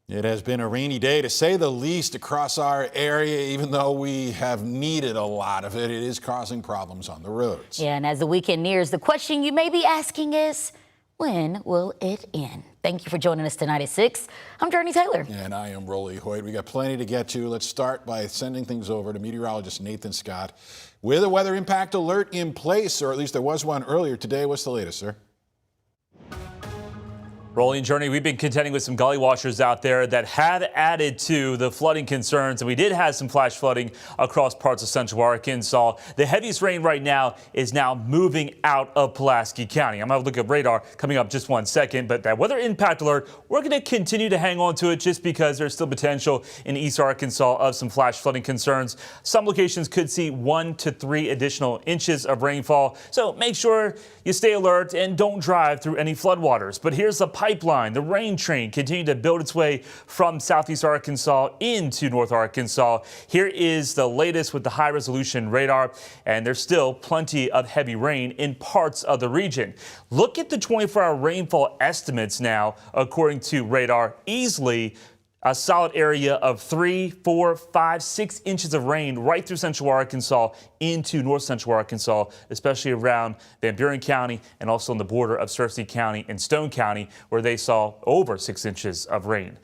It has been a rainy day, to say the least, across our area. Even though we have needed a lot of it, it is causing problems on the roads. Yeah, and as the weekend nears, the question you may be asking is, when will it end? Thank you for joining us tonight at 6. I'm Jurnee Taylor. And I am Hoyt. We got plenty to get to. Let's start by sending things over to meteorologist Nathan Scott with a weather impact alert in place, or at least there was one earlier today. What's the latest, sir? Rolling Jurnee, we've been contending with some gully washers out there that have added to the flooding concerns, and we did have some flash flooding across parts of central Arkansas. The heaviest rain right now is now moving out of Pulaski County. I'm going to look at radar coming up just 1 second, but that weather impact alert, we're going to continue to hang on to it just because there's still potential in East Arkansas of some flash flooding concerns. Some locations could see 1 to 3 additional inches of rainfall, so make sure you stay alert and don't drive through any floodwaters. But here's the pipeline. The rain train continued to build its way from southeast Arkansas into north Arkansas. Here is the latest with the high resolution radar, and there's still plenty of heavy rain in parts of the region. Look at the 24-hour rainfall estimates now, according to radar. Easily a solid area of 3, 4, 5, 6 inches of rain right through central Arkansas into north central Arkansas, especially around Van Buren County and also on the border of Searcy County and Stone County, where they saw over 6 inches of rain.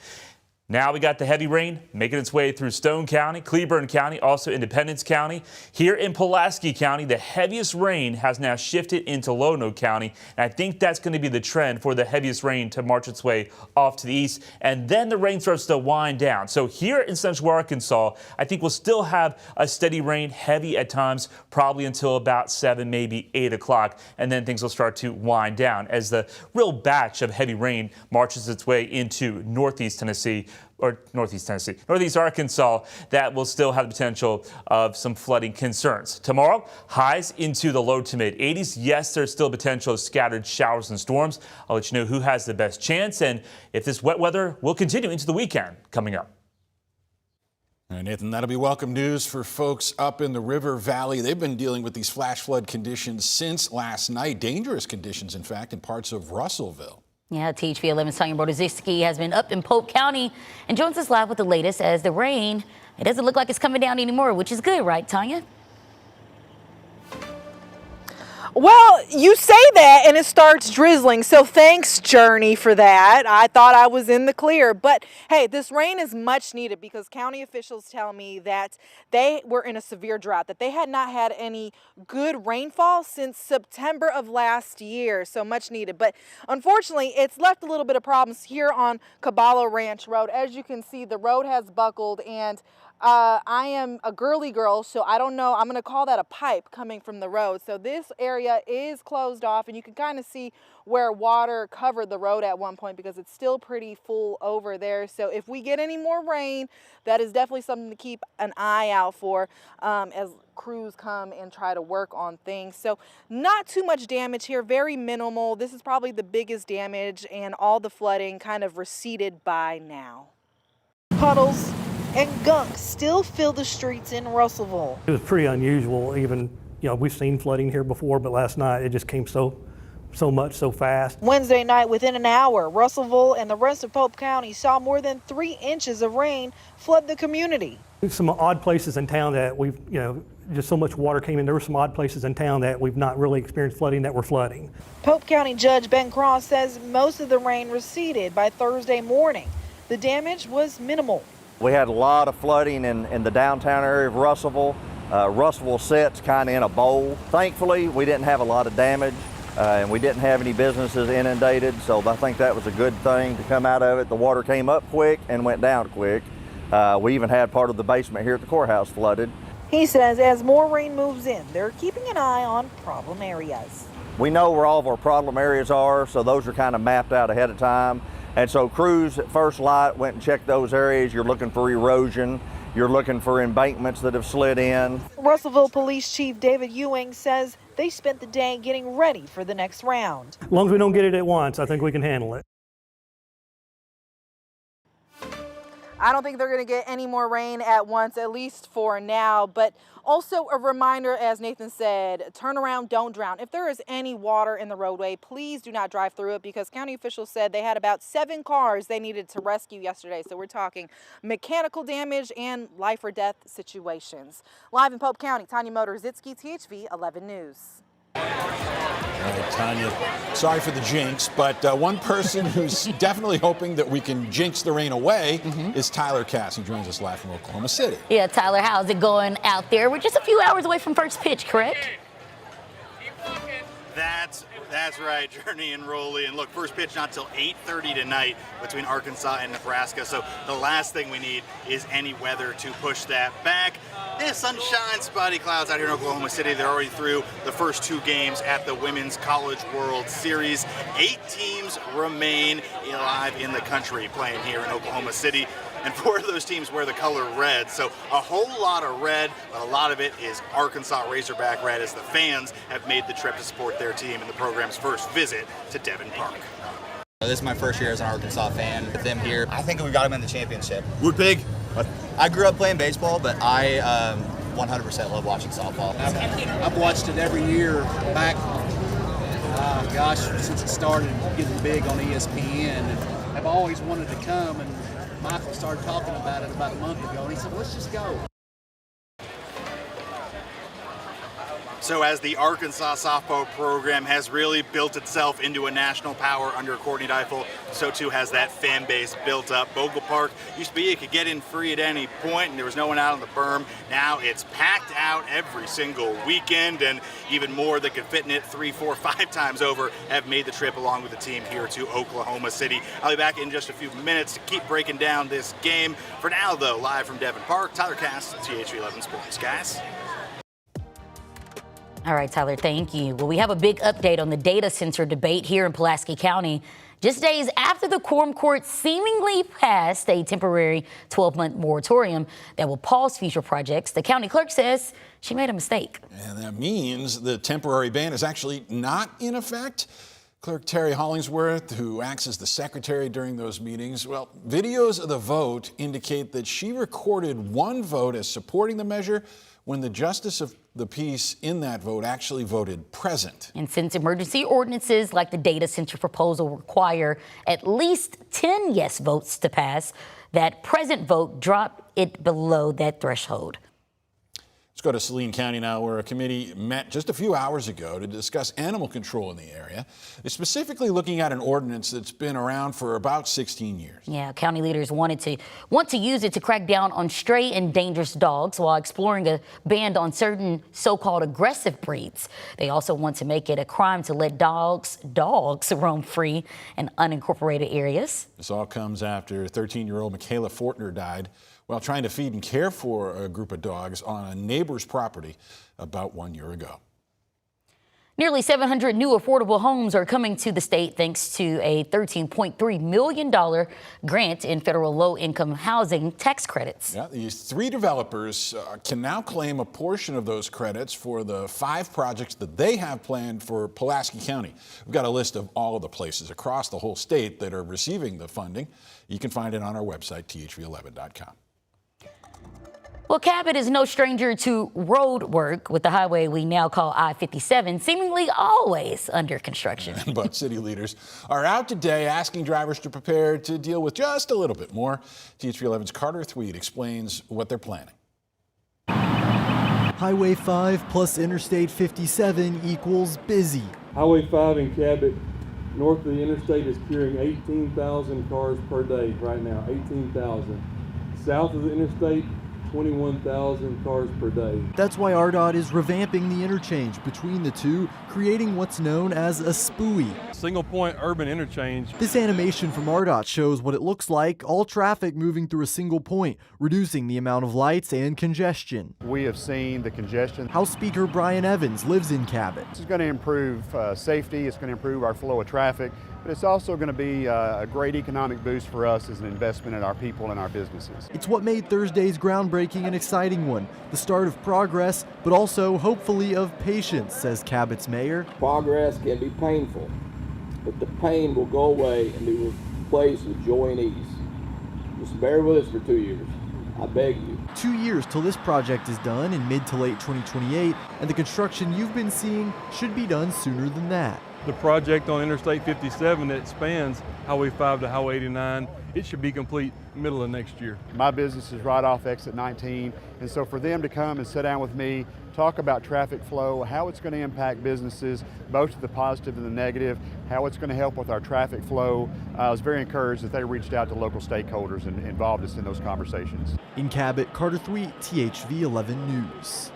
Now we got the heavy rain making its way through Stone County, Cleburne County, also Independence County. Here in Pulaski County, the heaviest rain has now shifted into Lonoke County. And I think that's going to be the trend for the heaviest rain to march its way off to the east. And then the rain starts to wind down. So here in central Arkansas, I think we'll still have a steady rain, heavy at times, probably until about 7, maybe 8 o'clock. And then things will start to wind down as the real batch of heavy rain marches its way into northeast Tennessee. Northeast Arkansas, that will still have the potential of some flooding concerns. Tomorrow, highs into the low to mid 80s. Yes, there's still potential of scattered showers and storms. I'll let you know who has the best chance and if this wet weather will continue into the weekend coming up. All right, Nathan, that'll be welcome news for folks up in the River Valley. They've been dealing with these flash flood conditions since last night. Dangerous conditions, in fact, in parts of Russellville. Yeah, THV 11's Tanya Brodezicki has been up in Pope County and joins us live with the latest as the rain, it doesn't look like it's coming down anymore, which is good, right, Tanya? Well, you say that and it starts drizzling, so thanks, Jurnee, for that. I thought I was in the clear, but hey, this rain is much needed because county officials tell me that they were in a severe drought, that they had not had any good rainfall since September of last year, so much needed. But unfortunately, it's left a little bit of problems here on Cabot Ranch Road. As you can see, the road has buckled, and I am a girly girl, so I don't know. I'm going to call that a pipe coming from the road. So this area is closed off, and you can kind of see where water covered the road at one point because it's still pretty full over there. So if we get any more rain, that is definitely something to keep an eye out for as crews come and try to work on things. So not too much damage here, very minimal. This is probably the biggest damage, and all the flooding kind of receded by now. Puddles and gunk still fill the streets in Russellville. It was pretty unusual. Even, we've seen flooding here before, but last night it just came so much so fast. Wednesday night, within an hour, Russellville and the rest of Pope County saw more than 3 inches of rain flood the community. Some odd places in town that we've, just so much water came in. There were some odd places in town that we've not really experienced flooding that were flooding. Pope County Judge Ben Cross says most of the rain receded by Thursday morning. The damage was minimal. We had a lot of flooding in the downtown area of Russellville. Russellville sits kind of in a bowl. Thankfully, we didn't have a lot of damage and we didn't have any businesses inundated, so I think that was a good thing to come out of it. The water came up quick and went down quick. We even had part of the basement here at the courthouse flooded. He says as more rain moves in, they're keeping an eye on problem areas. We know where all of our problem areas are, so those are kind of mapped out ahead of time. And so crews at first light went and checked those areas. You're looking for erosion. You're looking for embankments that have slid in. Russellville Police Chief David Ewing says they spent the day getting ready for the next round. As long as we don't get it at once, I think we can handle it. I don't think they're going to get any more rain at once, at least for now. But also a reminder, as Nathan said, turn around, don't drown. If there is any water in the roadway, please do not drive through it, because county officials said they had about 7 cars they needed to rescue yesterday. So we're talking mechanical damage and life or death situations. Live in Pope County, Tanya Motor-Zitsky, THV 11 News. All right, Tanya, sorry for the jinx, but one person who's definitely hoping that we can jinx the rain away is Tyler Cass. He joins us live from Oklahoma City. Yeah, Tyler, how's it going out there? We're just a few hours away from first pitch, correct? That's right, Jurnee and Rolly. And look, first pitch not till 8:30 tonight between Arkansas and Nebraska. So the last thing we need is any weather to push that back. Yeah, sunshine, spotty clouds out here in Oklahoma City. They're already through the first 2 games at the Women's College World Series. 8 teams remain alive in the country playing here in Oklahoma City. And 4 of those teams wear the color red. So a whole lot of red, but a lot of it is Arkansas Razorback red, as the fans have made the trip to support their team in the program's first visit to Devon Park. This is my first year as an Arkansas fan. With them here, I think we got them in the championship. Wood Pig. I grew up playing baseball, but I 100% love watching softball. I've watched it every year back, since it started getting big on ESPN. And I've always wanted to come, and Michael started talking about it about a month ago, and he said, let's just go. So as the Arkansas softball program has really built itself into a national power under Courtney Deifel, so too has that fan base built up. Bogle Park used to be you could get in free at any point and there was no one out on the berm. Now it's packed out every single weekend, and even more that could fit in it 3, 4, 5 times over have made the trip along with the team here to Oklahoma City. I'll be back in just a few minutes to keep breaking down this game. For now, though, live from Devon Park, Tyler Cass, THV 11 Sports. Guys. All right, Tyler, thank you. Well, we have a big update on the data center debate here in Pulaski County. Just days after the Quorum Court seemingly passed a temporary 12-month moratorium that will pause future projects, the county clerk says she made a mistake. And that means the temporary ban is actually not in effect. Clerk Terry Hollingsworth, who acts as the secretary during those meetings, well, videos of the vote indicate that she recorded one vote as supporting the measure when the justice of the peace in that vote actually voted present. And since emergency ordinances like the data center proposal require at least 10 yes votes to pass, that present vote dropped it below that threshold. Let's go to Saline County now, where a committee met just a few hours ago to discuss animal control in the area. They're specifically looking at an ordinance that's been around for about 16 years. Yeah, county leaders want to use it to crack down on stray and dangerous dogs while exploring a ban on certain so-called aggressive breeds. They also want to make it a crime to let dogs roam free in unincorporated areas. This all comes after 13-year-old Michaela Fortner died while trying to feed and care for a group of dogs on a neighbor's property about 1 year ago. Nearly 700 new affordable homes are coming to the state thanks to a $13.3 million grant in federal low-income housing tax credits. Yeah, these 3 developers can now claim a portion of those credits for the 5 projects that they have planned for Pulaski County. We've got a list of all of the places across the whole state that are receiving the funding. You can find it on our website, thv11.com. Well, Cabot is no stranger to road work, with the highway we now call I-57 seemingly always under construction. But city leaders are out today asking drivers to prepare to deal with just a little bit more. THV11's Carter Thweed explains what they're planning. Highway 5 plus Interstate 57 equals busy. Highway 5 in Cabot, north of the interstate, is carrying 18,000 cars per day right now, 18,000. South of the interstate, 21,000 cars per day. That's why ARDOT is revamping the interchange between the two, creating what's known as a SPUI. Single point urban interchange. This animation from ARDOT shows what it looks like, all traffic moving through a single point, reducing the amount of lights and congestion. We have seen the congestion. House Speaker Brian Evans lives in Cabot. This is going to improve safety, it's going to improve our flow of traffic, but it's also going to be a great economic boost for us as an investment in our people and our businesses. It's what made Thursday's groundbreaking an exciting one, the start of progress, but also hopefully of patience, says Cabot's mayor. Progress can be painful, but the pain will go away and be replaced with joy and ease. Just bear with us for 2 years. I beg you. 2 years till this project is done in mid to late 2028, and the construction you've been seeing should be done sooner than that. The project on Interstate 57 that spans Highway 5 to Highway 89, it should be complete middle of next year. My business is right off exit 19, and so for them to come and sit down with me, talk about traffic flow, how it's going to impact businesses, both the positive and the negative, how it's going to help with our traffic flow, I was very encouraged that they reached out to local stakeholders and involved us in those conversations. In Cabot, Carter Thweet, THV 11 News.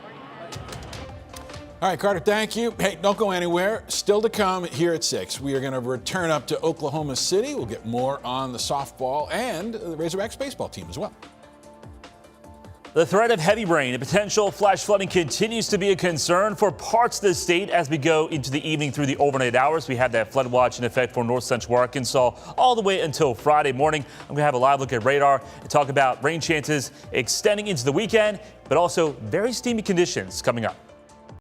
All right, Carter, thank you. Hey, don't go anywhere. Still to come here at 6. We are going to return up to Oklahoma City. We'll get more on the softball and the Razorbacks baseball team as well. The threat of heavy rain and potential flash flooding continues to be a concern for parts of the state as we go into the evening through the overnight hours. We have that flood watch in effect for north central Arkansas all the way until Friday morning. I'm going to have a live look at radar and talk about rain chances extending into the weekend, but also very steamy conditions coming up.